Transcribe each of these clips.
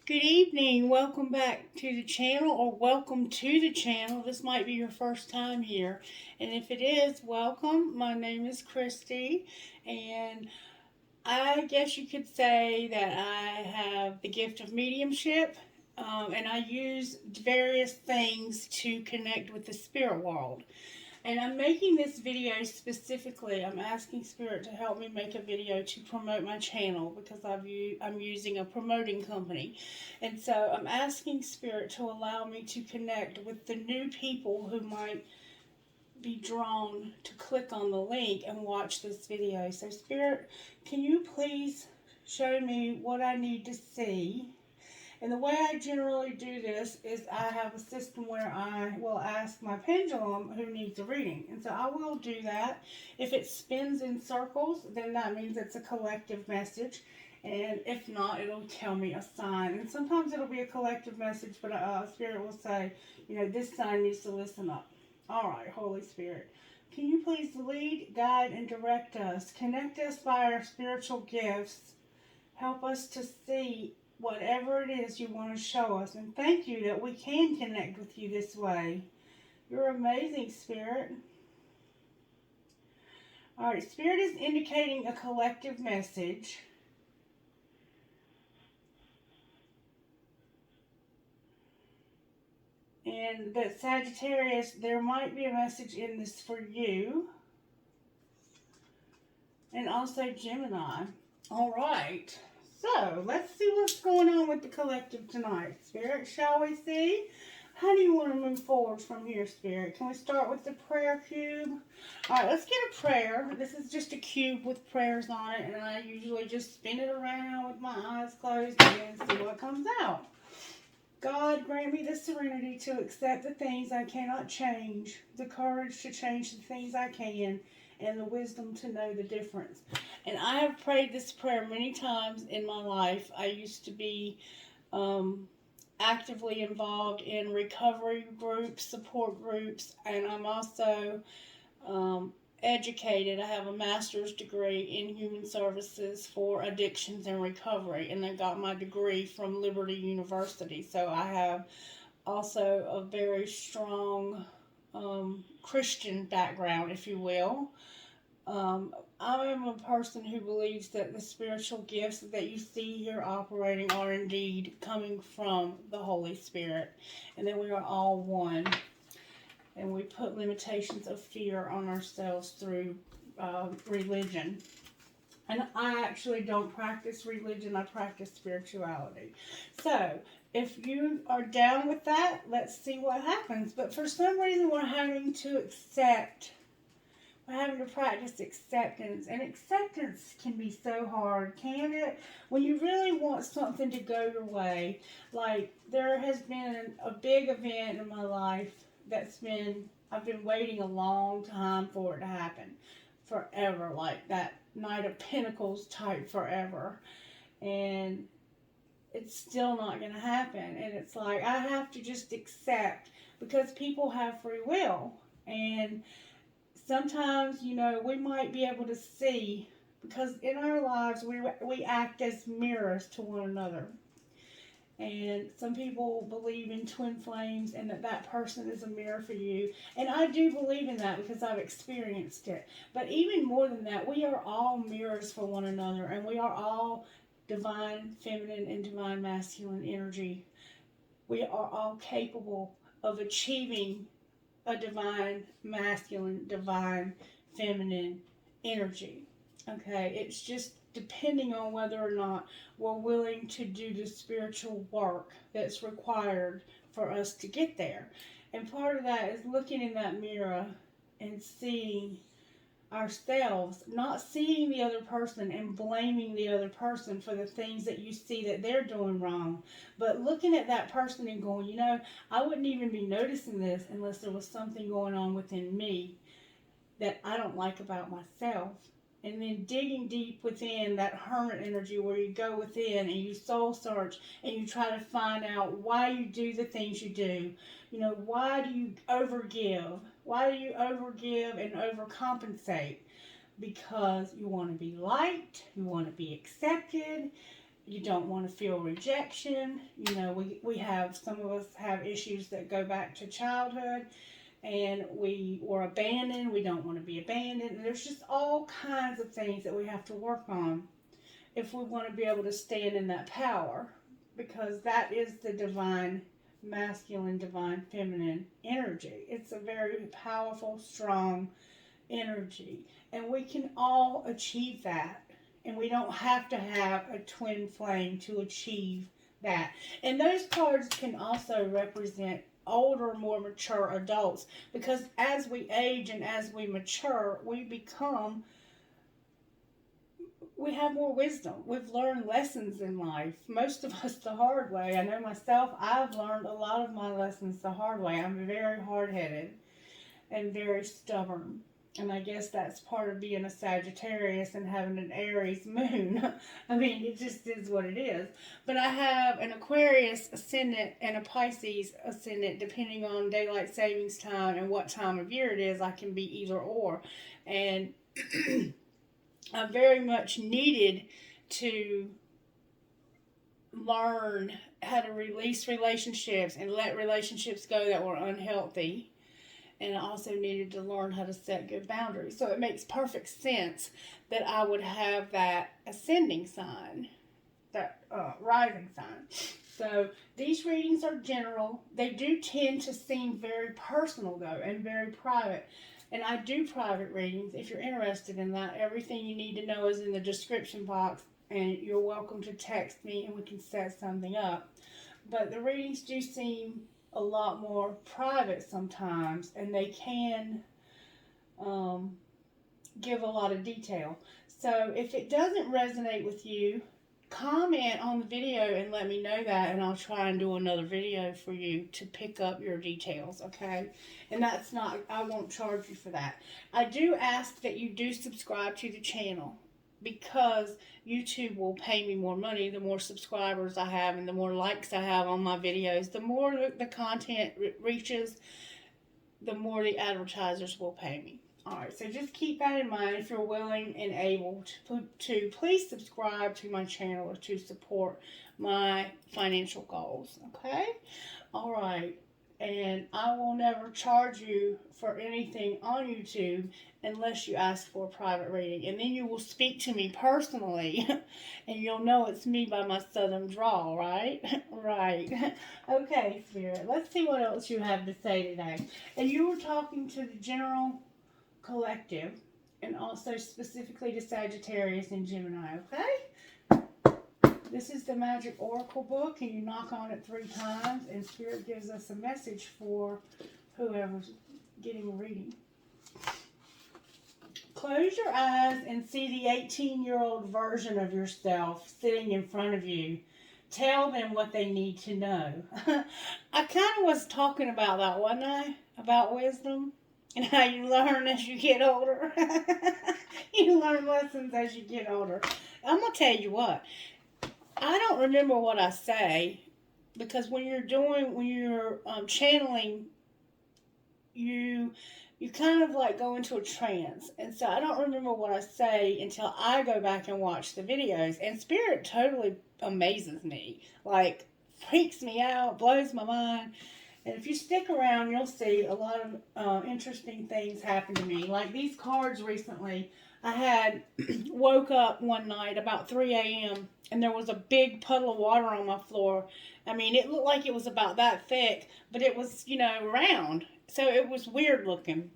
Good evening. Welcome back to the channel, or welcome to the channel. This might be your first time here. And if it is, welcome. My name is Christie, and I guess you could say that I have the gift of mediumship, and I use various things to connect with the spirit world. And I'm making this video specifically. I'm asking Spirit to help me make a video to promote my channel because I'm using a promoting company. And so I'm asking Spirit to allow me to connect with the new people who might be drawn to click on the link and watch this video. So Spirit, can you please show me what I need to see? And the way I generally do this is I have a system where I will ask my pendulum who needs a reading. And so I will do that. If it spins in circles, then that means it's a collective message. And if not, it'll tell me a sign. And sometimes it'll be a collective message, but Spirit will say, this sign needs to listen up. All right, Holy Spirit, can you please lead, guide, and direct us? Connect us by our spiritual gifts. Help us to see whatever it is you want to show us. And thank you that we can connect with you this way. You're amazing, Spirit. Alright, Spirit is indicating a collective message. And that Sagittarius, there might be a message in this for you. And also Gemini. Alright. So, let's see what's going on with the collective tonight. Spirit, shall we see? How do you want to move forward from here, Spirit? Can we start with the prayer cube? Alright, let's get a prayer. This is just a cube with prayers on it, and I usually just spin it around with my eyes closed and see what comes out. God, grant me the serenity to accept the things I cannot change, the courage to change the things I can, and the wisdom to know the difference. And I have prayed this prayer many times in my life. I used to be actively involved in recovery groups, support groups, and I'm also educated. I have a master's degree in human services for addictions and recovery, and I got my degree from Liberty University. So I have also a very strong Christian background, if you will. I am a person who believes that the spiritual gifts that you see here operating are indeed coming from the Holy Spirit, and that we are all one. And we put limitations of fear on ourselves through religion. And I actually don't practice religion, I practice spirituality. So, if you are down with that, let's see what happens. But for some reason, we're having to practice acceptance. And acceptance can be so hard, can it? When you really want something to go your way. Like, there has been a big event in my life I've been waiting a long time for it to happen. Forever. Like that Knight of Pentacles type forever. And it's still not going to happen. And it's like, I have to just accept, because people have free will. And sometimes, we might be able to see, because in our lives, we act as mirrors to one another. And some people believe in twin flames and that person is a mirror for you. And I do believe in that because I've experienced it. But even more than that, we are all mirrors for one another. And we are all divine feminine and divine masculine energy. We are all capable of achieving a divine masculine, divine feminine energy. Okay, it's just depending on whether or not we're willing to do the spiritual work that's required for us to get there. And part of that is looking in that mirror and seeing ourselves, not seeing the other person and blaming the other person for the things that you see that they're doing wrong, but looking at that person and going, I wouldn't even be noticing this unless there was something going on within me that I don't like about myself. And then digging deep within that hermit energy, where you go within and you soul search and you try to find out why you do the things you do. Why do you overgive? Why do you overgive and overcompensate? Because you want to be liked, you want to be accepted, You don't want to feel rejection. You know, we have, some of us have issues that go back to childhood, and we were abandoned. We don't want to be abandoned. And there's just all kinds of things that we have to work on if we want to be able to stand in that power, because that is the divine masculine, divine feminine energy. It's a very powerful, strong energy, and we can all achieve that. And we don't have to have a twin flame to achieve that. And those cards can also represent older, more mature adults, because as we age and as we mature, we have more wisdom. We've learned lessons in life. Most of us the hard way. I know myself, I've learned a lot of my lessons the hard way. I'm very hard-headed and very stubborn. And I guess that's part of being a Sagittarius and having an Aries moon. I mean, it just is what it is. But I have an Aquarius ascendant and a Pisces ascendant, depending on daylight savings time and what time of year it is. I can be either or. And I very much needed to learn how to release relationships and let relationships go that were unhealthy. And I also needed to learn how to set good boundaries. So it makes perfect sense that I would have that ascending sign, that rising sign. So these readings are general. They do tend to seem very personal, though, and very private. And I do private readings. If you're interested in that, everything you need to know is in the description box. And you're welcome to text me and we can set something up. But the readings do seem a lot more private sometimes, and they can give a lot of detail. So if it doesn't resonate with you, comment on the video and let me know that, and I'll try and do another video for you to pick up your details, okay? And that's not, I won't charge you for that. I do ask that you do subscribe to the channel, because YouTube will pay me more money the more subscribers I have and the more likes I have on my videos. The more the content reaches, the more the advertisers will pay me. Alright, so just keep that in mind if you're willing and able to please subscribe to my channel or to support my financial goals, okay? Alright, and I will never charge you for anything on YouTube unless you ask for a private reading. And then you will speak to me personally, and you'll know it's me by my southern drawl, right? Right. Okay, Spirit, let's see what else you have to say today. And you were talking to the general collective, and also specifically to Sagittarius and Gemini, okay? This is the Magic Oracle book, and you knock on it 3 times, and Spirit gives us a message for whoever's getting a reading. Close your eyes and see the 18-year-old version of yourself sitting in front of you. Tell them what they need to know. I kind of was talking about that, wasn't I? About wisdom and how you learn as you get older. You learn lessons as you get older. I'm going to tell you what. I don't remember what I say, because when you're channeling, you kind of like go into a trance. And so I don't remember what I say until I go back and watch the videos. And Spirit totally amazes me. Like, freaks me out, blows my mind. And if you stick around, you'll see a lot of interesting things happen to me. Like these cards recently. I had woke up one night about 3 a.m. and there was a big puddle of water on my floor. I mean, it looked like it was about that thick, but it was, you know, round. So it was weird looking.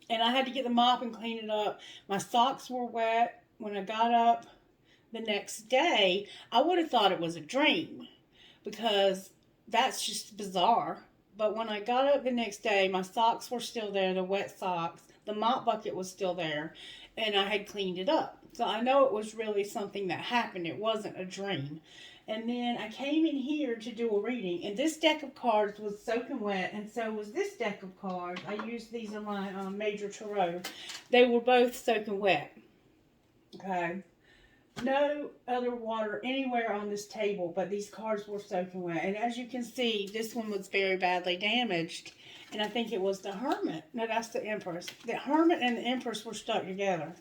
And I had to get the mop and clean it up. My socks were wet. When I got up the next day, I would have thought it was a dream, because that's just bizarre. But when I got up the next day, my socks were still there, the wet socks. The mop bucket was still there, and I had cleaned it up. So I know it was really something that happened. It wasn't a dream. And then I came in here to do a reading, and this deck of cards was soaking wet, and so was this deck of cards. I used these in my Major Tarot. They were both soaking wet. Okay. No other water anywhere on this table, but these cards were soaking wet. And as you can see, this one was very badly damaged. And I think it was the Hermit. No, that's the Empress. The Hermit and the Empress were stuck together.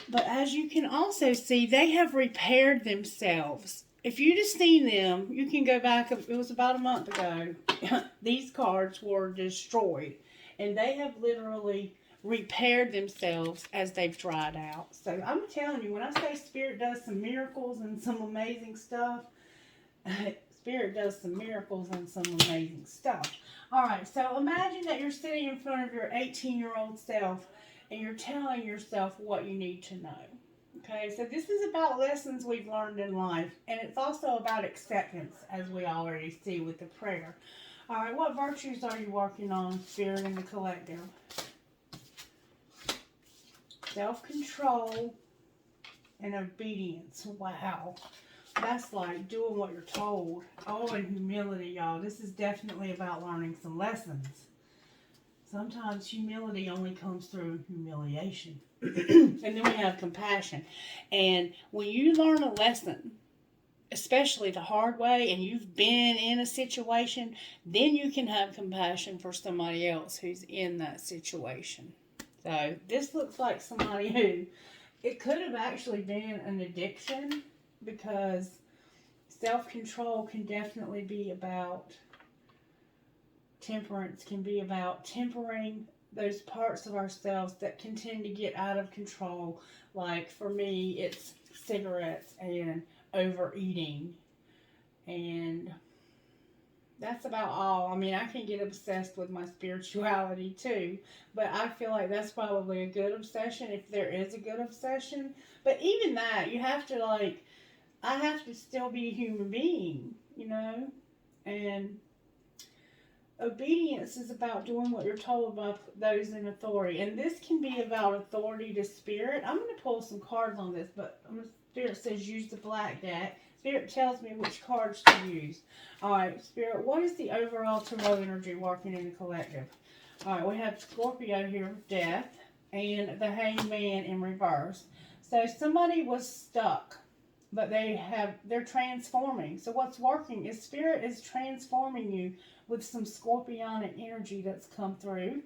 But as you can also see, they have repaired themselves. If you'd have seen them, you can go back, it was about a month ago, these cards were destroyed. And they have literally repaired themselves as they've dried out. So I'm telling you, when I say Spirit does some miracles and some amazing stuff, Spirit does some miracles and some amazing stuff. Alright, so imagine that you're sitting in front of your 18-year-old self and you're telling yourself what you need to know. Okay, so this is about lessons we've learned in life, and it's also about acceptance, as we already see with the prayer. Alright, what virtues are you working on, Spirit, in the collective? Self-control and obedience. Wow. That's like doing what you're told. Oh, and humility, y'all. This is definitely about learning some lessons. Sometimes humility only comes through humiliation. And then we have compassion. And when you learn a lesson, especially the hard way, and you've been in a situation, then you can have compassion for somebody else who's in that situation. So this looks like somebody who, it could have actually been an addiction, because self-control can definitely be about temperance, can be about tempering those parts of ourselves that can tend to get out of control. Like for me, it's cigarettes and overeating, and that's about all. I mean, I can get obsessed with my spirituality too, but I feel like that's probably a good obsession if there is a good obsession. But even that, you have to I have to still be a human being, you know, and obedience is about doing what you're told by those in authority. And this can be about authority to Spirit. I'm going to pull some cards on this, but Spirit says use the black deck. Spirit tells me which cards to use. Alright, Spirit, what is the overall tarot energy working in the collective? Alright, we have Scorpio here with death and the Hanged Man in reverse. So somebody was stuck, but they're transforming. So what's working is Spirit is transforming you with some Scorpionic energy that's come through.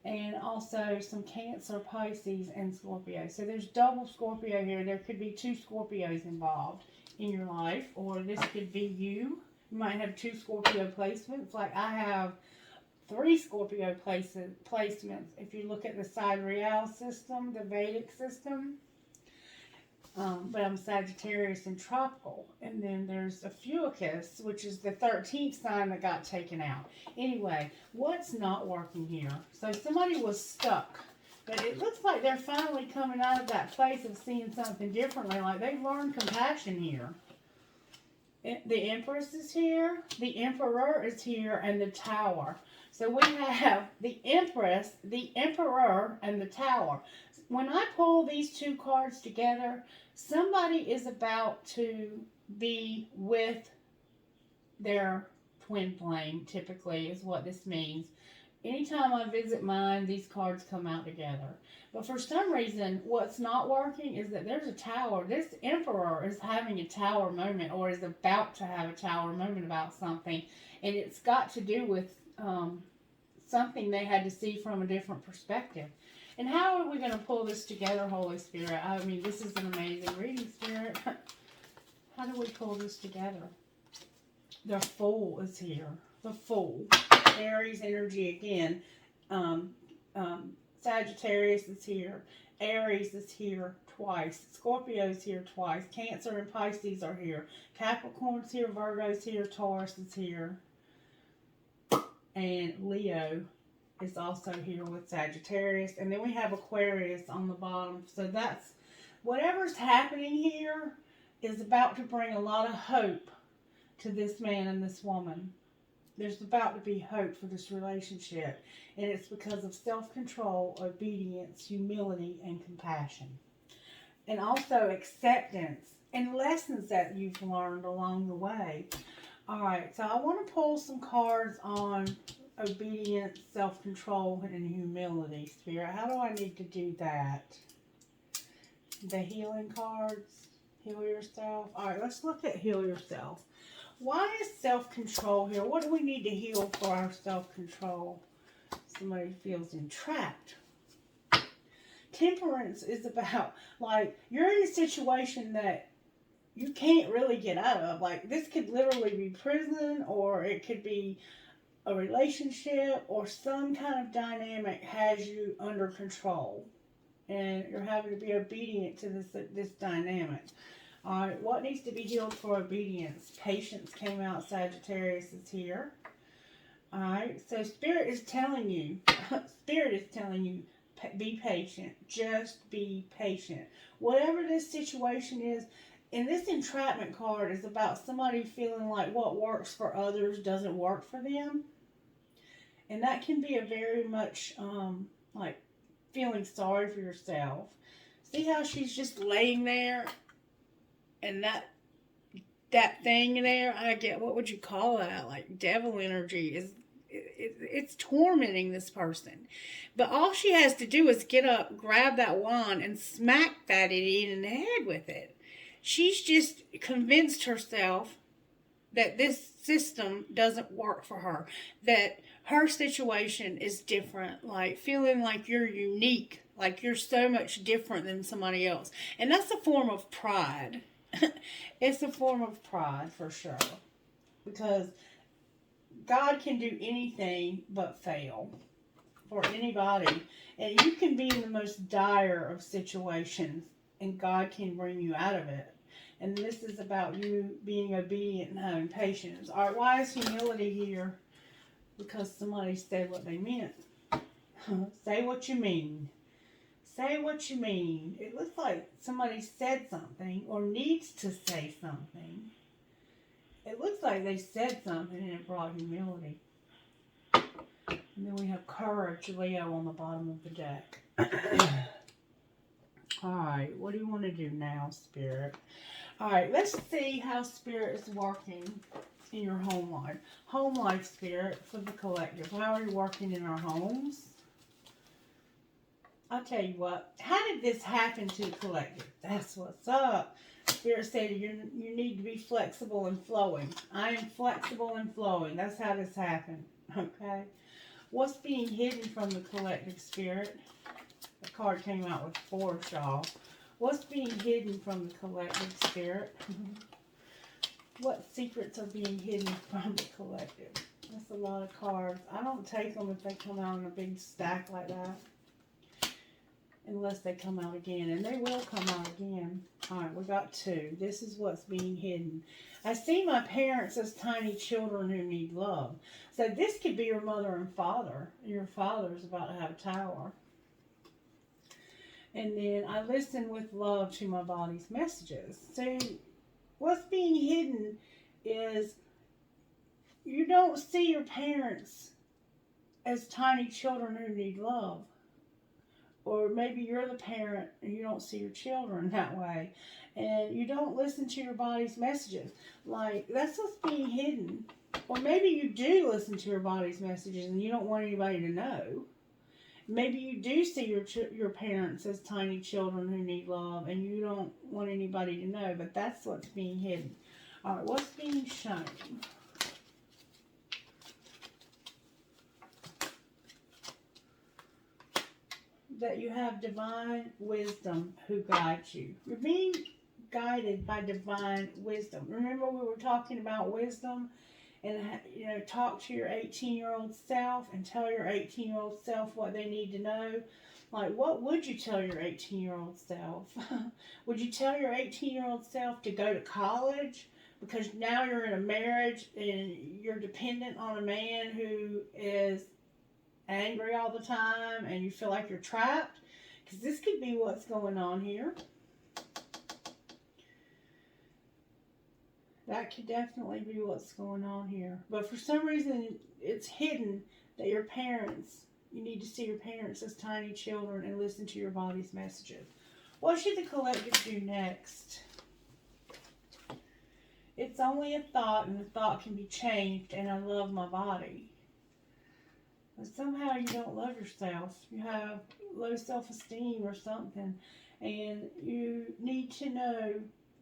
And also some Cancer, Pisces, and Scorpio. So there's double Scorpio here. There could be 2 Scorpios involved in your life. Or this could be you. You might have 2 Scorpio placements. Like I have 3 Scorpio placements. If you look at the sidereal system, the Vedic system. But I'm Sagittarius and tropical. And then there's a Fucus, which is the 13th sign that got taken out. Anyway, what's not working here? So somebody was stuck. But it looks like they're finally coming out of that place of seeing something differently. Like they've learned compassion here. The Empress is here. The Emperor is here. And the Tower. So we have the Empress, the Emperor, and the Tower. When I pull these 2 cards together, somebody is about to be with their twin flame, typically, is what this means. Anytime I visit mine, these cards come out together. But for some reason, what's not working is that there's a tower. This Emperor is having a tower moment, or is about to have a tower moment about something. And it's got to do with something they had to see from a different perspective. And how are we going to pull this together, Holy Spirit? I mean, this is an amazing reading, Spirit. How do we pull this together? The Fool is here. The Fool. Aries energy again. Sagittarius is here. Aries is here twice. Scorpio is here twice. Cancer and Pisces are here. Capricorn's here. Virgo's here. Taurus is here. And Leo is also here with Sagittarius. And then we have Aquarius on the bottom. So that's, whatever's happening here is about to bring a lot of hope to this man and this woman. There's about to be hope for this relationship. And it's because of self-control, obedience, humility, and compassion. And also acceptance and lessons that you've learned along the way. Alright, so I want to pull some cards on obedience, self-control, and humility, Spirit. How do I need to do that? The healing cards. Heal yourself. Alright, let's look at heal yourself. Why is self-control here? What do we need to heal for our self-control? Somebody feels entrapped. temperance is about, like, you're in a situation that you can't really get out of. Like, this could literally be prison, or it could be a relationship, or some kind of dynamic has you under control, and you're having to be obedient to this dynamic. All right, what needs to be healed for obedience? Patience came out. Sagittarius is here. All right, so Spirit is telling you, be patient. Just be patient. Whatever this situation is, and this entrapment card is about somebody feeling like what works for others doesn't work for them. And that can be a very much, like, feeling sorry for yourself. See how she's just laying there? And that thing there, I get, what would you call that? Like, devil energy is, it's tormenting this person. But all she has to do is get up, grab that wand, and smack that idiot in the head with it. She's just convinced herself that this system doesn't work for her, that her situation is different, like feeling like you're unique, like you're so much different than somebody else. And that's a form of pride. It's a form of pride for sure, because God can do anything but fail for anybody. And you can be in the most dire of situations, and God can bring you out of it. And this is about you being obedient and having patience. All right, why is humility here? Because somebody said what they meant. Say what you mean. Say what you mean. It looks like somebody said something or needs to say something. It looks like they said something and it brought humility. And then we have courage, Leo, on the bottom of the deck. Alright, what do you want to do now, Spirit? Alright, let's see how Spirit is working in your home life. Home life, Spirit, for the collective. How are you working in our homes? I'll tell you what. How did this happen to the collective? That's what's up. Spirit said you need to be flexible and flowing. I am flexible and flowing. That's how this happened. Okay? What's being hidden from the collective, Spirit? The card came out with 4, y'all. What's being hidden from the collective, Spirit? What secrets are being hidden from the collective? That's a lot of cards. I don't take them if they come out in a big stack like that. Unless they come out again. And they will come out again. Alright, we got 2. This is what's being hidden. I see my parents as tiny children who need love. So this could be your mother and father. Your father's about to have a tower. And then I listen with love to my body's messages. So what's being hidden is you don't see your parents as tiny children who need love. Or maybe you're the parent and you don't see your children that way. And you don't listen to your body's messages. Like, that's what's being hidden. Or maybe you do listen to your body's messages and you don't want anybody to know. Maybe you do see your parents as tiny children who need love and you don't want anybody to know. But that's what's being hidden. All right, what's being shown? That you have divine wisdom who guides you. You're being guided by divine wisdom. Remember we were talking about wisdom and, you know, talk to your 18-year-old self and tell your 18-year-old self what they need to know. Like, what would you tell your 18-year-old self? Would you tell your 18-year-old self to go to college? Because now you're in a marriage and you're dependent on a man who is angry all the time and you feel like you're trapped, because this could be what's going on here. That could definitely be what's going on here. But for some reason it's hidden that your parents, you need to see your parents as tiny children and listen to your body's messages. What should the collective do next? It's only a thought, and the thought can be changed, and I love my body. But somehow you don't love yourself. You have low self-esteem or something. And you need to know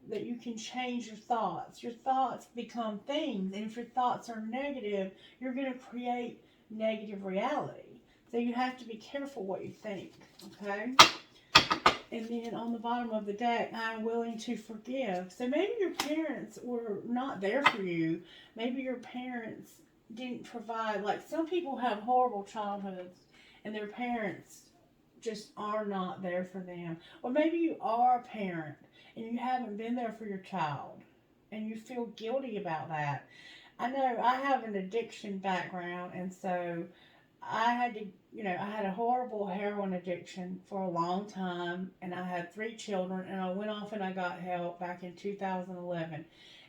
that you can change your thoughts. Your thoughts become things. And if your thoughts are negative, you're going to create negative reality. So you have to be careful what you think. Okay? And then on the bottom of the deck, I'm willing to forgive. So maybe your parents were not there for you. Maybe your parents didn't provide. Like some people have horrible childhoods and their parents just are not there for them. Or maybe you are a parent and you haven't been there for your child and you feel guilty about that. I know I have an addiction background, and so I had to, I had a horrible heroin addiction for a long time, and I had 3 children, and I went off and I got help back in 2011.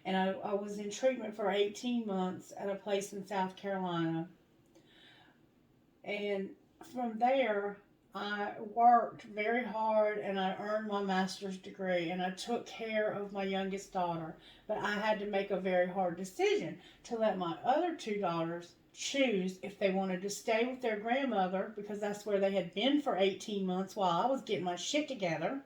And I was in treatment for 18 months at a place in South Carolina. And from there, I worked very hard and I earned my master's degree and I took care of my youngest daughter. But I had to make a very hard decision to let my other 2 daughters choose if they wanted to stay with their grandmother, because that's where they had been for 18 months while I was getting my shit together,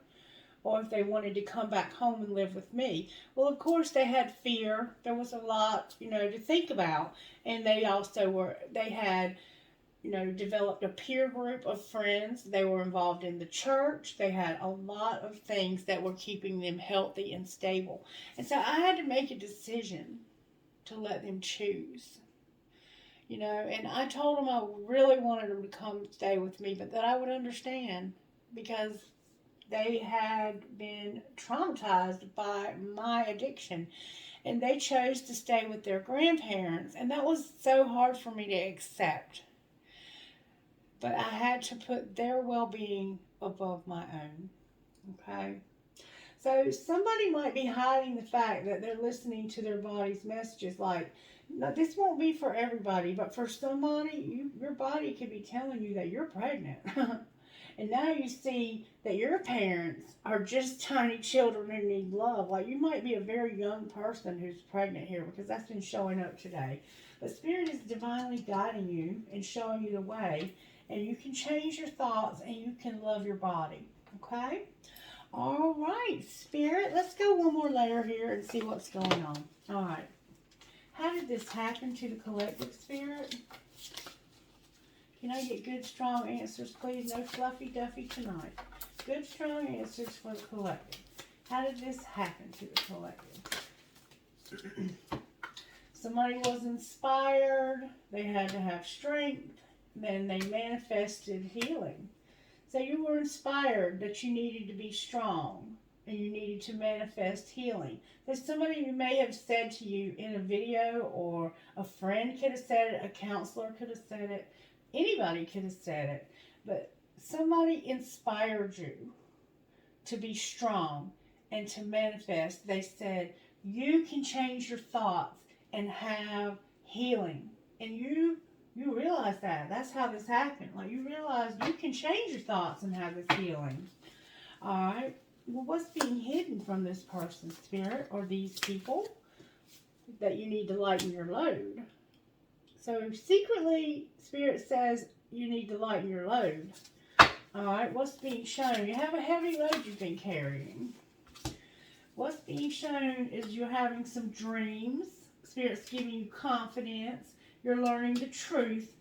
or if they wanted to come back home and live with me. Well, of course, they had fear. There was a lot, to think about. And they also they had, developed a peer group of friends. They were involved in the church. They had a lot of things that were keeping them healthy and stable. And so I had to make a decision to let them choose. And I told them I really wanted them to come stay with me, but that I would understand because they had been traumatized by my addiction. And they chose to stay with their grandparents. And that was so hard for me to accept. But I had to put their well-being above my own. Okay? So somebody might be hiding the fact that they're listening to their body's messages. Like, no, this won't be for everybody, but for somebody, your body could be telling you that you're pregnant. And now you see that your parents are just tiny children who need love. Like, you might be a very young person who's pregnant here, because that's been showing up today. But Spirit is divinely guiding you and showing you the way. And you can change your thoughts and you can love your body. Okay? All right, Spirit. Let's go one more layer here and see what's going on. All right. How did this happen to the collective, Spirit? Can I get good, strong answers, please? No fluffy duffy tonight. Good, strong answers for the collective. How did this happen to the collective? Somebody was inspired. They had to have strength. Then they manifested healing. So you were inspired that you needed to be strong and you needed to manifest healing. There's somebody who may have said to you in a video, or a friend could have said it, a counselor could have said it, anybody could have said it, but somebody inspired you to be strong and to manifest. They said, you can change your thoughts and have healing. And you realize that. That's how this happened. Like, you realize you can change your thoughts and have this healing. All right. Well, what's being hidden from this person's Spirit or these people that you need to lighten your load? So secretly, Spirit says you need to lighten your load. All right. What's being shown? You have a heavy load you've been carrying. What's being shown is you're having some dreams. Spirit's giving you confidence. You're learning the truth,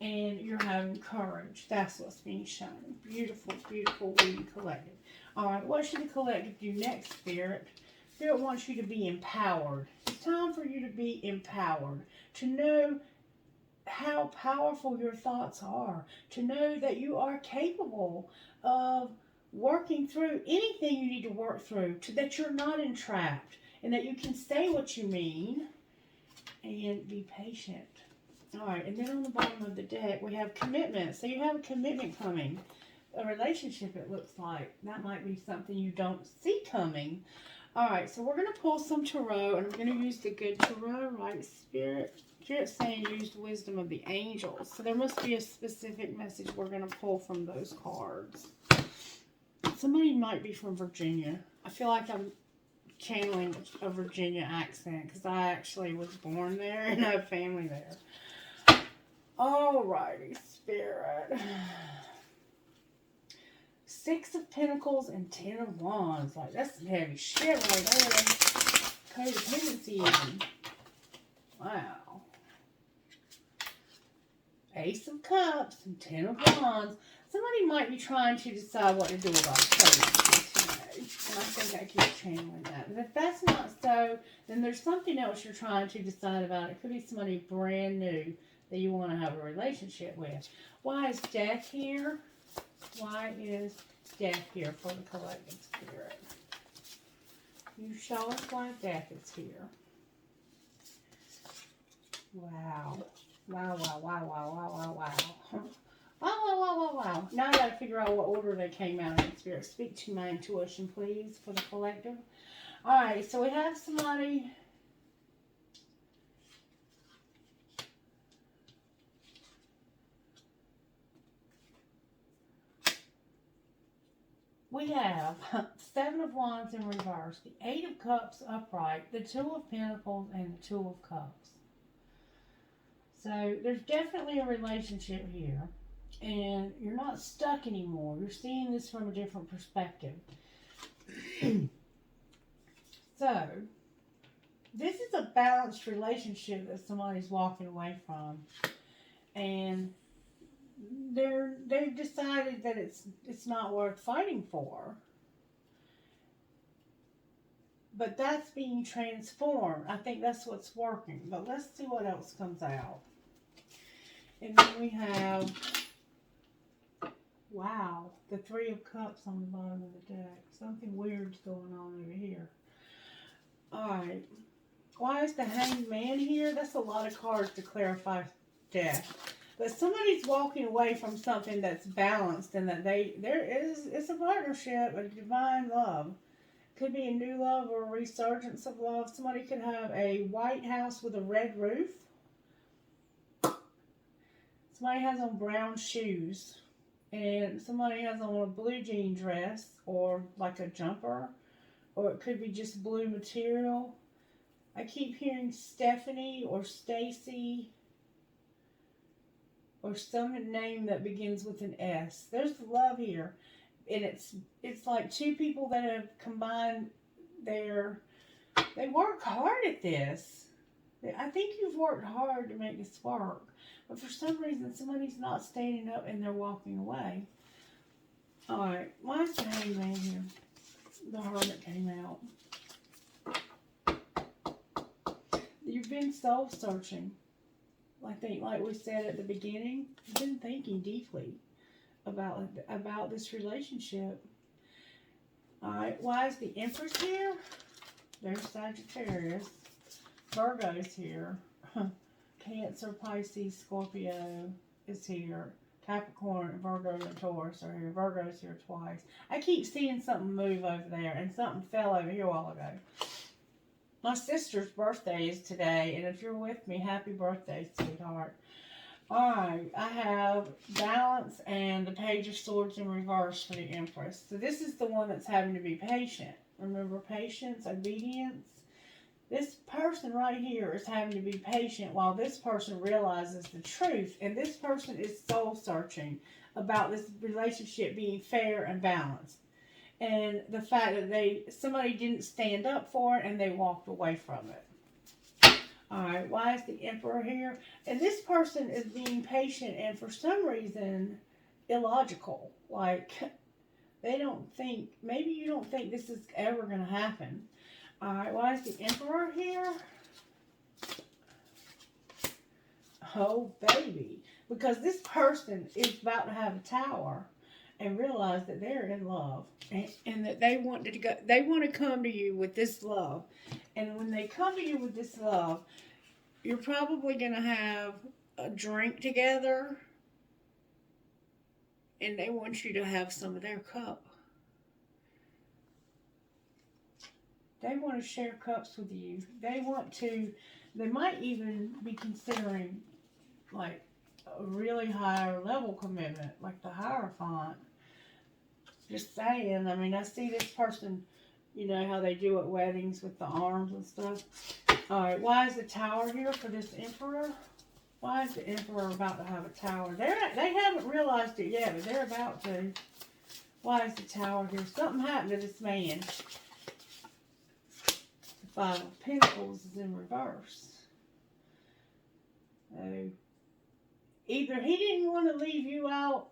and you're having courage. That's what's being shown. Beautiful, beautiful reading, collective. All right, what should the collective do next, Spirit? Spirit wants you to be empowered. It's time for you to be empowered, to know how powerful your thoughts are, to know that you are capable of working through anything you need to work through, that you're not entrapped, and that you can say what you mean and be patient. All right, and then on the bottom of the deck, we have commitment. So you have a commitment coming. A relationship, it looks like. That might be something you don't see coming. All right, so we're going to pull some tarot, and I'm going to use the good tarot, right? Spirit's saying use the wisdom of the angels. So there must be a specific message we're going to pull from those cards. Somebody might be from Virginia. I feel like I'm channeling a Virginia accent because I actually was born there and I have family there. Alrighty, Spirit. 6 of Pentacles and 10 of Wands. Like, that's some heavy shit right there. Codependency even. Wow. Ace of Cups and 10 of Wands. Somebody might be trying to decide what to do about pregnancy today. And I think I keep channeling that. And if that's not so, then there's something else you're trying to decide about. It could be somebody brand new that you want to have a relationship with. Why is death here? Why is death here for the collective spirit? You show us why death is here. Wow. Wow, wow, wow, wow, wow, wow, wow. Wow, wow, wow, wow, wow. Now I gotta figure out what order they came out in spirit. Speak to my intuition, please, for the collective. Alright, so we have somebody. We have Seven of Wands in reverse, the Eight of Cups upright, the Two of Pentacles, and the Two of Cups. So there's definitely a relationship here. And you're not stuck anymore. You're seeing this from a different perspective. So, this is a balanced relationship that somebody's walking away from. And they've decided that it's not worth fighting for. But that's being transformed. I think that's what's working. But let's see what else comes out. And then we have... Wow, the Three of Cups on the bottom of the deck. Something weird's going on over here. Alright. Why is the Hanged Man here? That's a lot of cards to clarify death. But somebody's walking away from something that's balanced and that it's a partnership, a divine love. Could be a new love or a resurgence of love. Somebody could have a white house with a red roof. Somebody has on brown shoes. And somebody has on a blue jean dress or like a jumper. Or it could be just blue material. I keep hearing Stephanie or Stacy. Or some name that begins with an S. There's love here. And it's like two people that have combined they work hard at this. I think you've worked hard to make this work. But for some reason, somebody's not standing up and they're walking away. Alright, why is the Hanged Man here? The Hermit came out. You've been soul searching. I think, like we said at the beginning, you've been thinking deeply about this relationship. Alright, why is the Empress here? There's Sagittarius. Virgo's here. Cancer, Pisces, Scorpio is here. Capricorn, Virgo, and Taurus are here. Virgo's here twice. I keep seeing something move over there, and something fell over here a while ago. My sister's birthday is today, and if you're with me, happy birthday, sweetheart. Alright, I have Balance and the Page of Swords in reverse for the Empress. So this is the one that's having to be patient. Remember, patience, obedience. This person right here is having to be patient while this person realizes the truth. And this person is soul searching about this relationship being fair and balanced. And the fact that somebody didn't stand up for it and they walked away from it. Alright, why is the Emperor here? And this person is being patient and for some reason illogical. Like, they don't think, maybe you don't think this is ever going to happen. Alright, why is the Emperor here? Oh, baby. Because this person is about to have a tower and realize that they're in love. And that they want to come to you with this love. And when they come to you with this love, you're probably going to have a drink together. And they want you to have some of their cup. They want to share cups with you. They might even be considering like a really higher level commitment, like the Hierophant. Just saying, I mean, I see this person, you know, how they do at weddings with the arms and stuff. Alright, why is the Tower here for this Emperor? Why is the Emperor about to have a tower? They haven't realized it yet, but they're about to. Why is the Tower here? Something happened to this man. Five of Pentacles is in reverse. So, either he didn't want to leave you out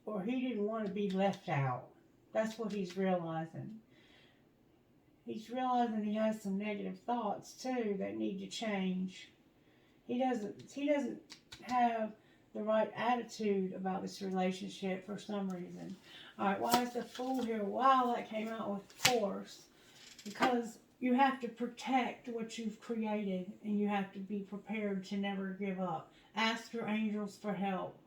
or he didn't want to be left out. That's what he's realizing. He's realizing he has some negative thoughts too that need to change. He doesn't have the right attitude about this relationship for some reason. Alright, why is the Fool here? Wow, that came out with force. Because you have to protect what you've created, and you have to be prepared to never give up. Ask your angels for help.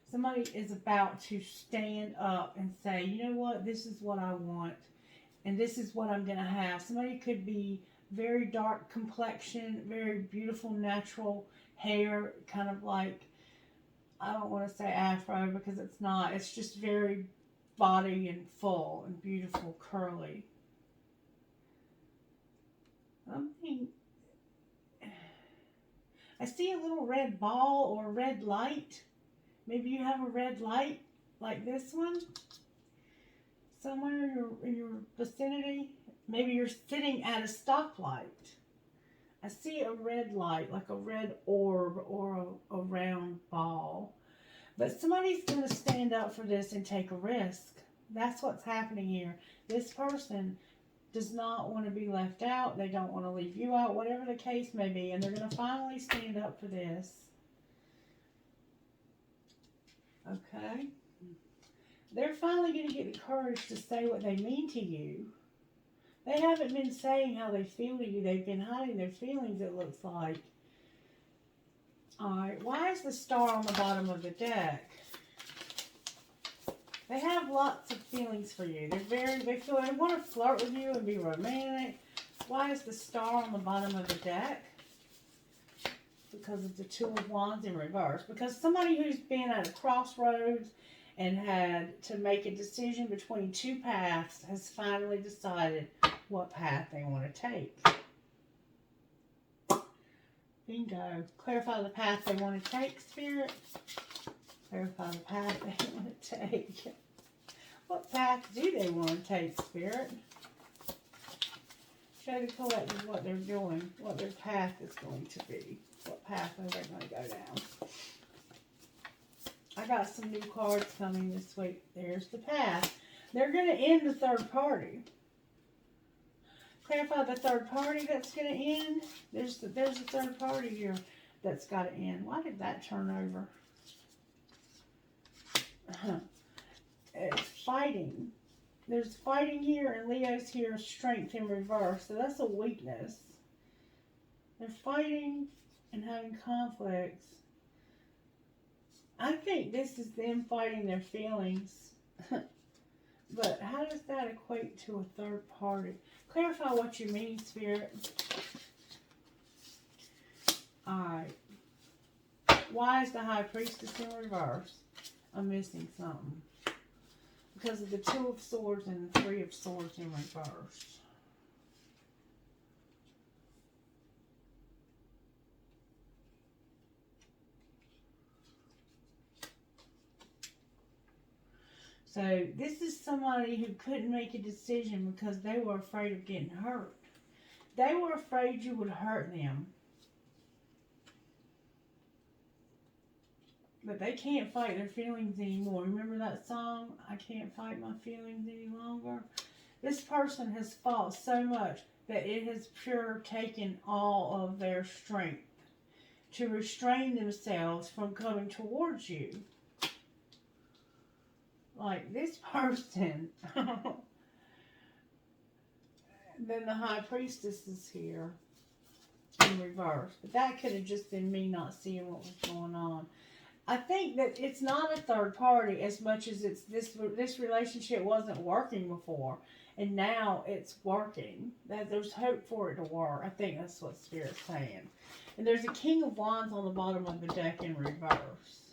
Somebody is about to stand up and say, you know what, this is what I want, and this is what I'm going to have. Somebody could be very dark complexion, very beautiful natural hair, kind of like, I don't want to say afro because it's not. It's just very body and full and beautiful, curly. I see a little red ball or a red light. Maybe you have a red light like this one somewhere in your vicinity. Maybe you're sitting at a stoplight. I see a red light, like a red orb or a round ball. But somebody's going to stand up for this and take a risk. That's what's happening here. This person does not want to be left out. They don't want to leave you out, whatever the case may be. And they're going to finally stand up for this. Okay? They're finally going to get the courage to say what they mean to you. They haven't been saying how they feel to you. They've been hiding their feelings, it looks like. Alright, why is the Star on the bottom of the deck? They have lots of feelings for you. They want to flirt with you and be romantic. Why is the Star on the bottom of the deck? Because of the Two of Wands in reverse. Because somebody who's been at a crossroads and had to make a decision between two paths has finally decided what path they want to take. Bingo. Clarify the path they want to take, Spirit. Clarify the path they want to take. What path do they want to take, Spirit? Show the collective what they're doing, what their path is going to be. What path are they going to go down? I got some new cards coming this week. There's the path. They're going to end the third party. Clarify the third party that's going to end. There's a third party here that's got to end. Why did that turn over? It's fighting. There's fighting here, and Leo's here, strength in reverse. So that's a weakness. They're fighting and having conflicts. I think this is them fighting their feelings. But how does that equate to a third party? Clarify what you mean, Spirit. Alright. Why is the High Priestess in reverse? I'm missing something. Because of the Two of Swords and the Three of Swords in reverse. So this is somebody who couldn't make a decision because they were afraid of getting hurt. They were afraid you would hurt them. But they can't fight their feelings anymore. Remember that song, I Can't Fight My Feelings Any Longer? This person has fought so much that it has pure taken all of their strength to restrain themselves from coming towards you. Like this person. Then the High Priestess is here in reverse. But that could have just been me not seeing what was going on. I think that it's not a third party as much as it's this relationship wasn't working before. And now it's working. That there's hope for it to work. I think that's what Spirit's saying. And there's a King of Wands on the bottom of the deck in reverse.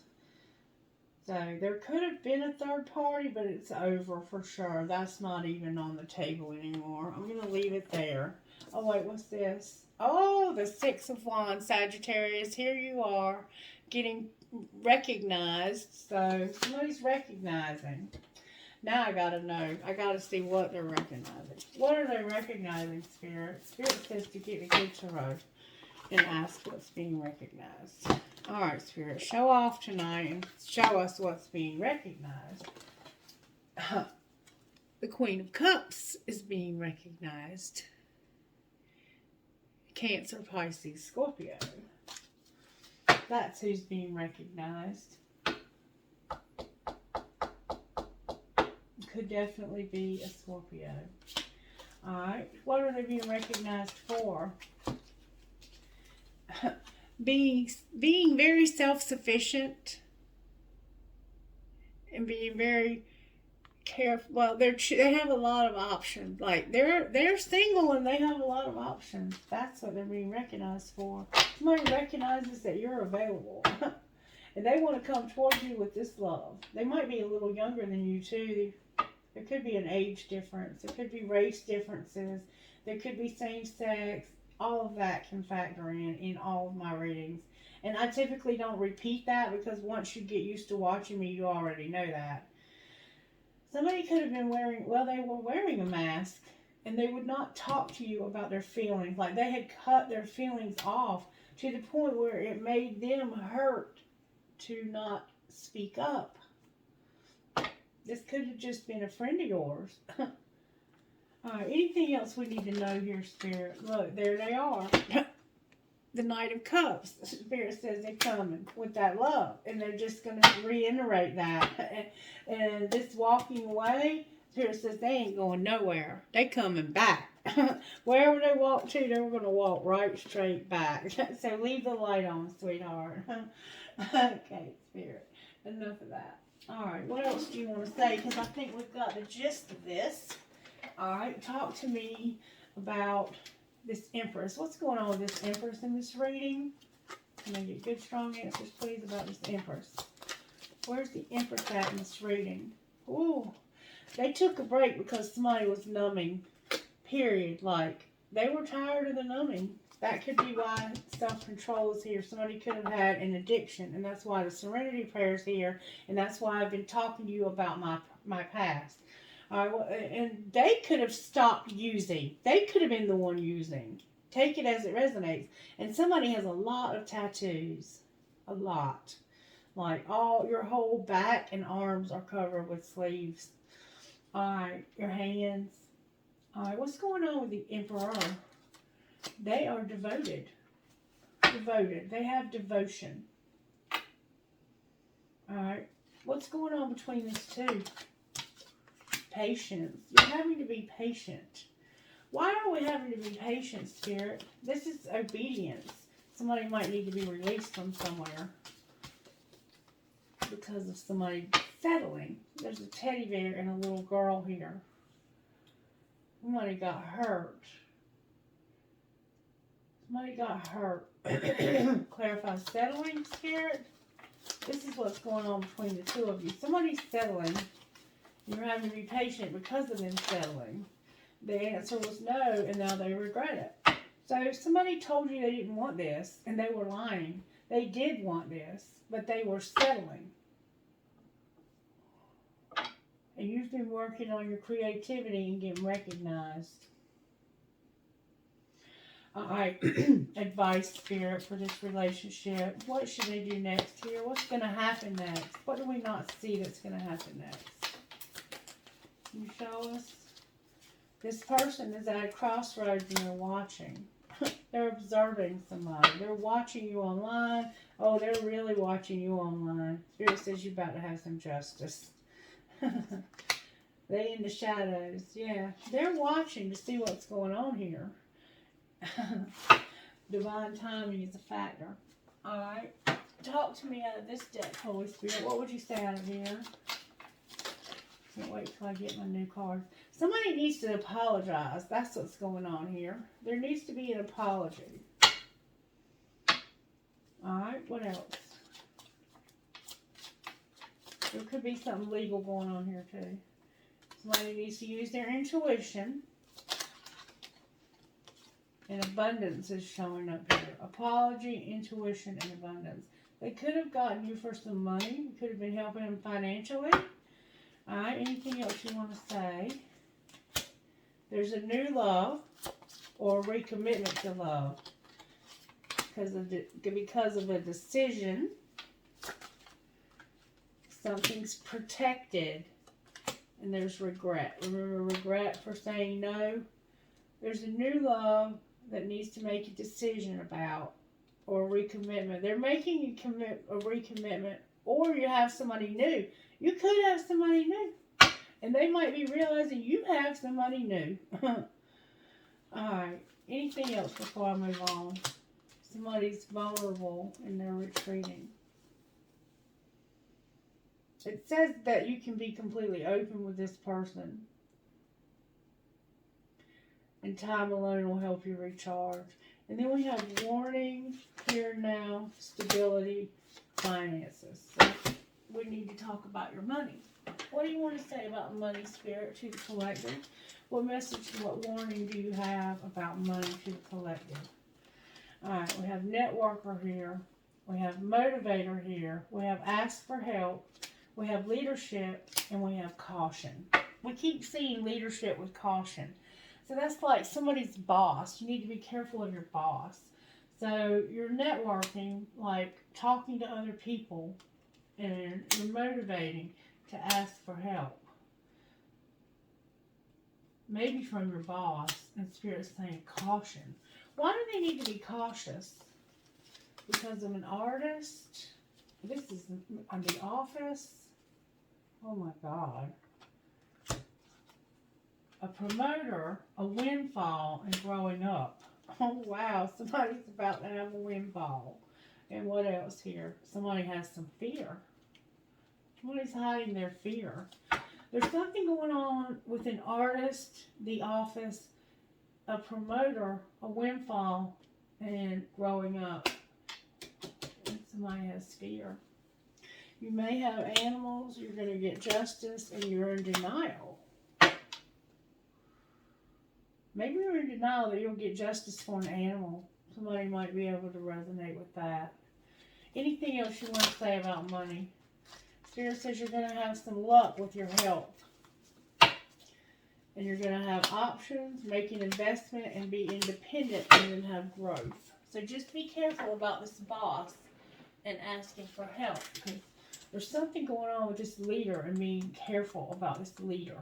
So there could have been a third party, but it's over for sure. That's not even on the table anymore. I'm going to leave it there. Oh, wait, what's this? Oh, the Six of Wands, Sagittarius. Here you are getting recognized. So somebody's recognizing. Now I got to know. I got to see what they're recognizing. What are they recognizing, Spirit? Spirit says to get a good tarot and ask what's being recognized. All right, Spirit, show off tonight and show us what's being recognized. The Queen of Cups is being recognized. Cancer, Pisces, Scorpio. That's who's being recognized. Could definitely be a Scorpio. Alright, what are they being recognized for? being very self-sufficient and being very careful. Well, they have a lot of options. Like they're single and they have a lot of options. That's what they're being recognized for. Somebody recognizes that you're available. And they want to come towards you with this love. They might be a little younger than you too. There could be an age difference. There could be race differences. There could be same sex. All of that can factor in all of my readings. And I typically don't repeat that because once you get used to watching me, you already know that. Somebody could have been they were wearing a mask and they would not talk to you about their feelings. Like they had cut their feelings off to the point where it made them hurt to not speak up. This could have just been a friend of yours. Alright, anything else we need to know here, Spirit? Look, there they are. The Knight of Cups. The Spirit says they're coming with that love. And they're just going to reiterate that. And this walking away, Spirit says they ain't going nowhere. They coming back. Wherever they walk to, they're going to walk right straight back. So leave the light on, sweetheart. Okay, Spirit. Enough of that. Alright, what else do you want to say? Because I think we've got the gist of this. Alright, talk to me about this Empress. What's going on with this Empress in this reading? Can I get good, strong answers, please, about this Empress? Where's the Empress at in this reading? Ooh, they took a break because somebody was numbing. Period. Like, they were tired of the numbing. That could be why self-control is here. Somebody could have had an addiction, and that's why the Serenity Prayer is here, and that's why I've been talking to you about my past. And they could have stopped using. They could have been the one using. Take it as it resonates. And somebody has a lot of tattoos. A lot. Like your whole back and arms are covered with sleeves. Alright, your hands. Alright, what's going on with the Emperor? They are devoted. Devoted. They have devotion. Alright. What's going on between these two? Patience. You're having to be patient. Why are we having to be patient, Spirit? This is obedience. Somebody might need to be released from somewhere because of somebody settling. There's a teddy bear and a little girl here. Somebody got hurt. Somebody got hurt. Clarify settling, Spirit. This is what's going on between the two of you. Somebody's settling. You're having to be patient because of them settling. The answer was no, and now they regret it. So if somebody told you they didn't want this, and they were lying, they did want this, but they were settling. And you've been working on your creativity and getting recognized. Alright, advice, Spirit, for this relationship. What should they do next here? What's going to happen next? What do we not see that's going to happen next? Can you show us? This person is at a crossroads and they're watching. They're observing somebody. They're watching you online. Oh, they're really watching you online. Spirit says you're about to have some justice. They in the shadows. Yeah, they're watching to see what's going on here. Divine timing is a factor. Alright. Talk to me out of this deck, Holy Spirit. What would you say out of here? Can't wait till I get my new cards. Somebody needs to apologize. That's what's going on here. There needs to be an apology. Alright, what else? There could be something legal going on here too. Somebody needs to use their intuition. And abundance is showing up here. Apology, intuition, and abundance. They could have gotten you for some money. You could have been helping them financially. Alright, anything else you want to say? There's a new love or recommitment to love. because of a decision. Something's protected, and there's regret. Remember regret for saying no? There's a new love that needs to make a decision about, or a recommitment. They're making a recommitment, or you have somebody new. You could have somebody new, and they might be realizing you have somebody new. Alright, anything else before I move on? Somebody's vulnerable and they're retreating. It says that you can be completely open with this person. And time alone will help you recharge. And then we have warning, here now, stability, finances. So we need to talk about your money. What do you want to say about money, Spirit, to the collective? What message and what warning do you have about money to the collective? Alright, we have networker here. We have motivator here. We have ask for help. We have leadership. And we have caution. We keep seeing leadership with caution. So that's like somebody's boss. You need to be careful of your boss. So you're networking, like talking to other people, and you're motivating to ask for help. Maybe from your boss, and Spirit's saying caution. Why do they need to be cautious? Because of an artist? This is on the office? Oh my God. A promoter, a windfall, and growing up. Oh wow, somebody's about to have a windfall. And what else here? Somebody has some fear. Somebody's hiding their fear. There's something going on with an artist, the office, a promoter, a windfall, and growing up. And somebody has fear. You may have animals, you're going to get justice, and you're in denial. Maybe you're in denial that you'll get justice for an animal. Somebody might be able to resonate with that. Anything else you want to say about money? Spirit says you're going to have some luck with your health. And you're going to have options, make an investment, and be independent, and then have growth. So just be careful about this boss and asking for help. Because there's something going on with this leader and being careful about this leader.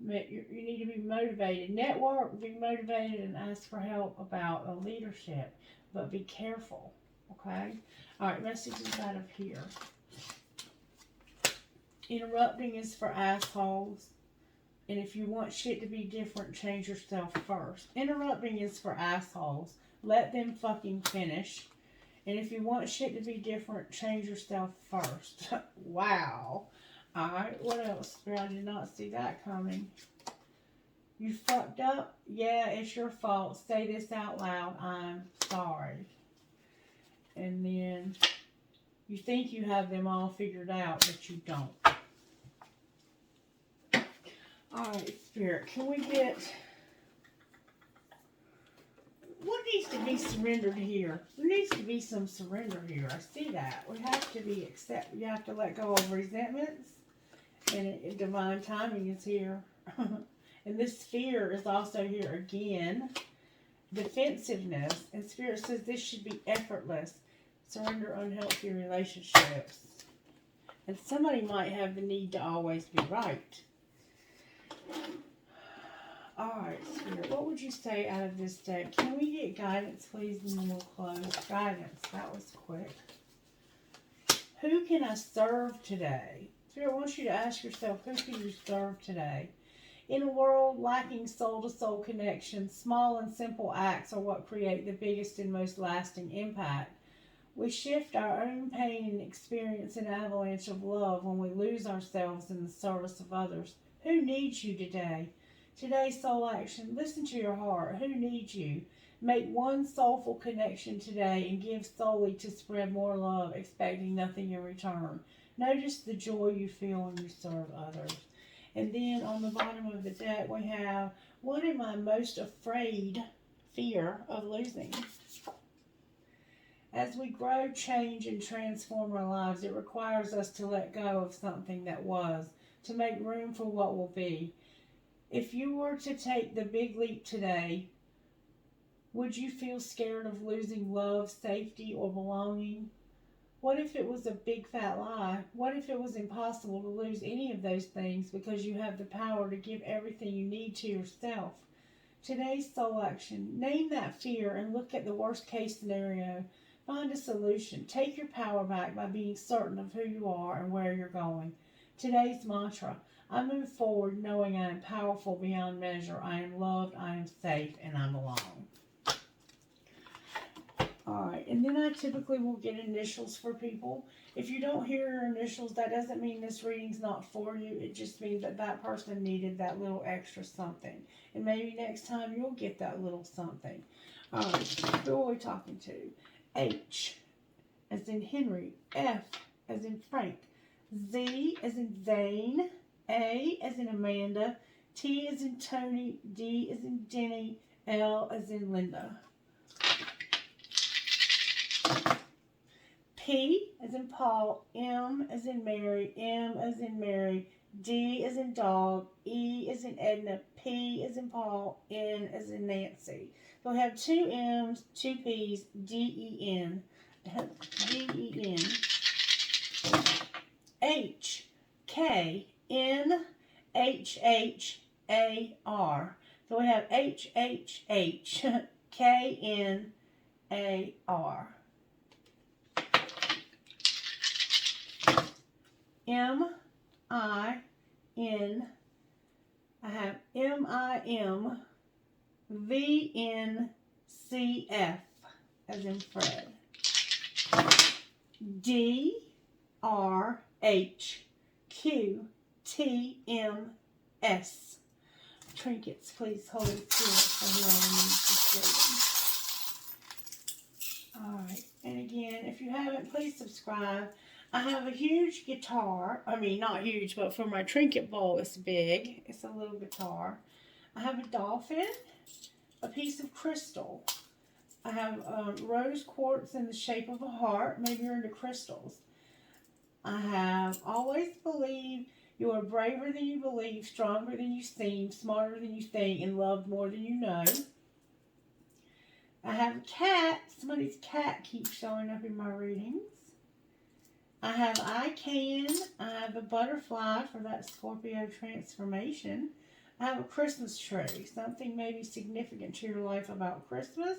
You need to be motivated. Network, be motivated, and ask for help about a leadership. But be careful, okay? Alright, messages out of here. Interrupting is for assholes. And if you want shit to be different, change yourself first. Interrupting is for assholes. Let them fucking finish. And if you want shit to be different, change yourself first. Wow. Alright, what else? I did not see that coming. You fucked up? Yeah, it's your fault. Say this out loud. I'm sorry. And then you think you have them all figured out, but you don't. Alright, Spirit, can we get... What needs to be surrendered here? There needs to be some surrender here. I see that. We have to be you have to let go of resentments. And divine timing is here. And this fear is also here again. Defensiveness. And Spirit says this should be effortless. Surrender unhealthy relationships. And somebody might have the need to always be right. Alright, Spirit, what would you say out of this deck? Can we get guidance, please, and then we'll close? Guidance, that was quick. Who can I serve today? Spirit wants you to ask yourself, who can you serve today? In a world lacking soul-to-soul connection, small and simple acts are what create the biggest and most lasting impact. We shift our own pain and experience an avalanche of love when we lose ourselves in the service of others. Who needs you today? Today's soul action. Listen to your heart. Who needs you? Make one soulful connection today and give solely to spread more love, expecting nothing in return. Notice the joy you feel when you serve others. And then on the bottom of the deck we have, what am I most fear of losing? As we grow, change, and transform our lives, it requires us to let go of something that was, to make room for what will be. If you were to take the big leap today, Would you feel scared of losing love, safety, or belonging? What if it was a big fat lie? What if it was impossible to lose any of those things because you have the power to give everything you need to yourself? Today's soul action. Name that fear and look at the worst case scenario. Find a solution. Take your power back by being certain of who you are and where you're going. Today's mantra. I move forward knowing I am powerful beyond measure. I am loved, I am safe, and I belong. Alright, and then I typically will get initials for people. If you don't hear your initials, that doesn't mean this reading's not for you. It just means that that person needed that little extra something. And maybe next time you'll get that little something. Alright, who are we talking to? H, as in Henry. F, as in Frank. Z, as in Zane. A, as in Amanda. T, as in Tony. D, as in Denny. L, as in Linda. P as in Paul, M as in Mary, M as in Mary, D as in dog, E as in Edna, P as in Paul, N as in Nancy. So we have 2 M's, 2 P's, D-E-N, D-E-N, H, K, N, H-H-A-R. So we have H-H-H, K-N-A-R. M-I-N, I have M-I-M-V-N-C-F, as in Fred. D-R-H-Q-T-M-S. Trinkets, please, Holy Spirit, for whoever needs this reading. Alright, and again, if you haven't, please subscribe. I have a huge guitar. I mean, not huge, but for my trinket bowl, it's big. It's a little guitar. I have a dolphin, a piece of crystal. I have rose quartz in the shape of a heart. Maybe you're into crystals. I have always believed you are braver than you believe, stronger than you seem, smarter than you think, and loved more than you know. I have a cat. Somebody's cat keeps showing up in my readings. I have I can. I have a butterfly for that Scorpio transformation. I have a Christmas tree. Something maybe significant to your life about Christmas.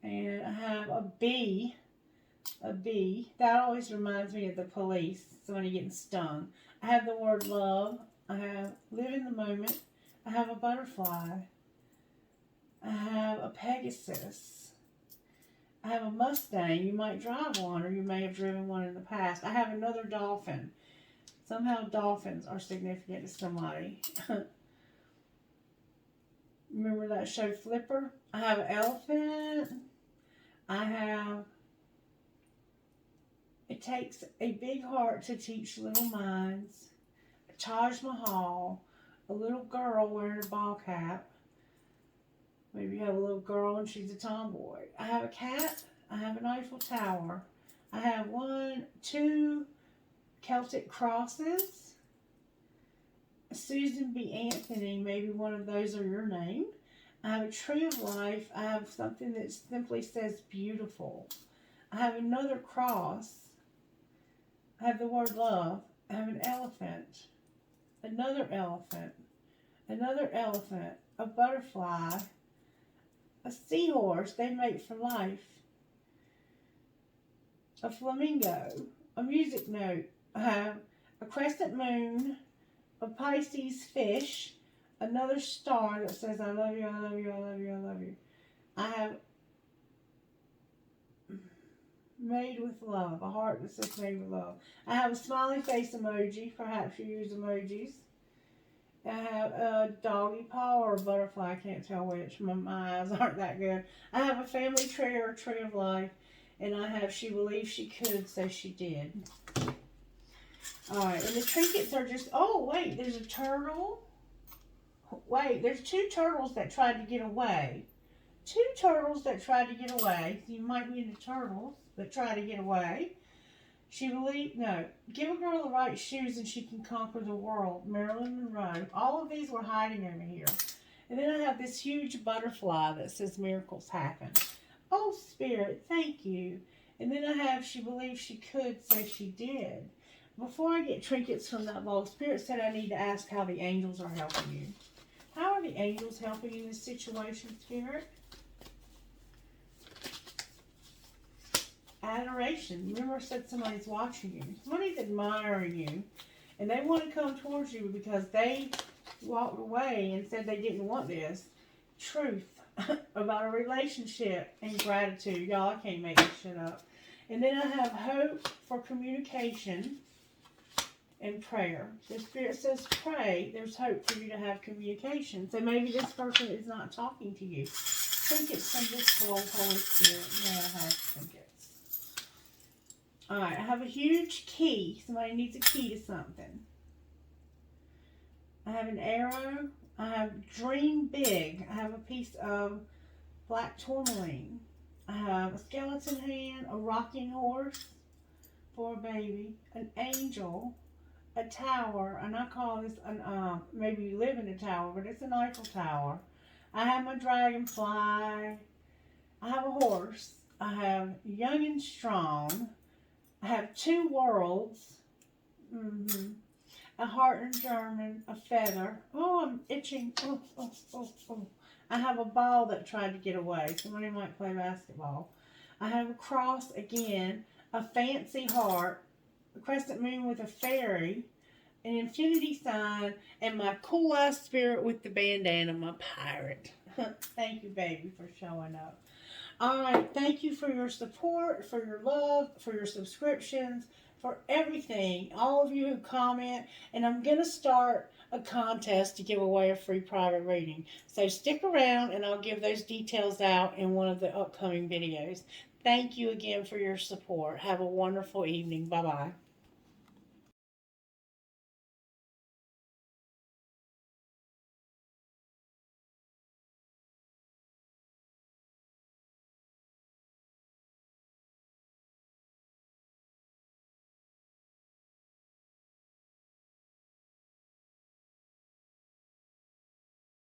And I have a bee. A bee. That always reminds me of the police. Somebody getting stung. I have the word love. I have live in the moment. I have a butterfly. I have a Pegasus. I have a Mustang. You might drive one, or you may have driven one in the past. I have another dolphin. Somehow dolphins are significant to somebody. Remember that show Flipper? I have an elephant. I have... It takes a big heart to teach little minds. A Taj Mahal. A little girl wearing a ball cap. Maybe you have a little girl and she's a tomboy. I have a cat. I have an Eiffel Tower. I have 2 Celtic crosses. Susan B. Anthony. Maybe one of those are your name. I have a tree of life. I have something that simply says beautiful. I have another cross. I have the word love. I have an elephant. Another elephant. Another elephant. A butterfly. A seahorse, they mate for life. A flamingo, a music note, a crescent moon, a Pisces fish, another star that says, I love you, I love you, I love you, I love you. I have made with love, a heart that says made with love. I have a smiley face emoji, perhaps you use emojis. I have a doggy paw or a butterfly. I can't tell which. My eyes aren't that good. I have a family tree or a tree of life. And I have she believed she could, so she did. Alright, and the trinkets are just... Oh, wait, there's a turtle. Wait, there's 2 turtles that tried to get away. 2 turtles that tried to get away. You might be into turtles that try to get away. She believed, no, give a girl the right shoes and she can conquer the world. Marilyn Monroe. All of these were hiding over here. And then I have this huge butterfly that says miracles happen. Oh, Spirit, thank you. And then I have she believes she could, so she did. Before I get trinkets from that bowl, Spirit said I need to ask how the angels are helping you. How are the angels helping you in this situation, Spirit? Adoration. Remember I said somebody's watching you. Somebody's admiring you. And they want to come towards you because they walked away and said they didn't want this. Truth about a relationship and gratitude. Y'all, I can't make this shit up. And then I have hope for communication and prayer. The Spirit says pray. There's hope for you to have communication. So maybe this person is not talking to you. Trinkets from this bowl, Holy Spirit. Yeah, I have trinkets. Alright, I have a huge key. Somebody needs a key to something. I have an arrow. I have dream big. I have a piece of black tourmaline. I have a skeleton hand, a rocking horse for a baby, an angel, a tower, and I call this an maybe you live in a tower, but it's an Eiffel Tower. I have my dragonfly. I have a horse. I have young and strong. I have 2 worlds. A heart in German, a feather. Oh, I'm itching. Oh. I have a ball that tried to get away. Somebody might play basketball. I have a cross again, a fancy heart, a crescent moon with a fairy, an infinity sign, and my cool ass Spirit with the bandana, my pirate. Thank you, baby, for showing up. Alright, thank you for your support, for your love, for your subscriptions, for everything. All of you who comment, and I'm going to start a contest to give away a free private reading. So stick around and I'll give those details out in one of the upcoming videos. Thank you again for your support. Have a wonderful evening. Bye-bye.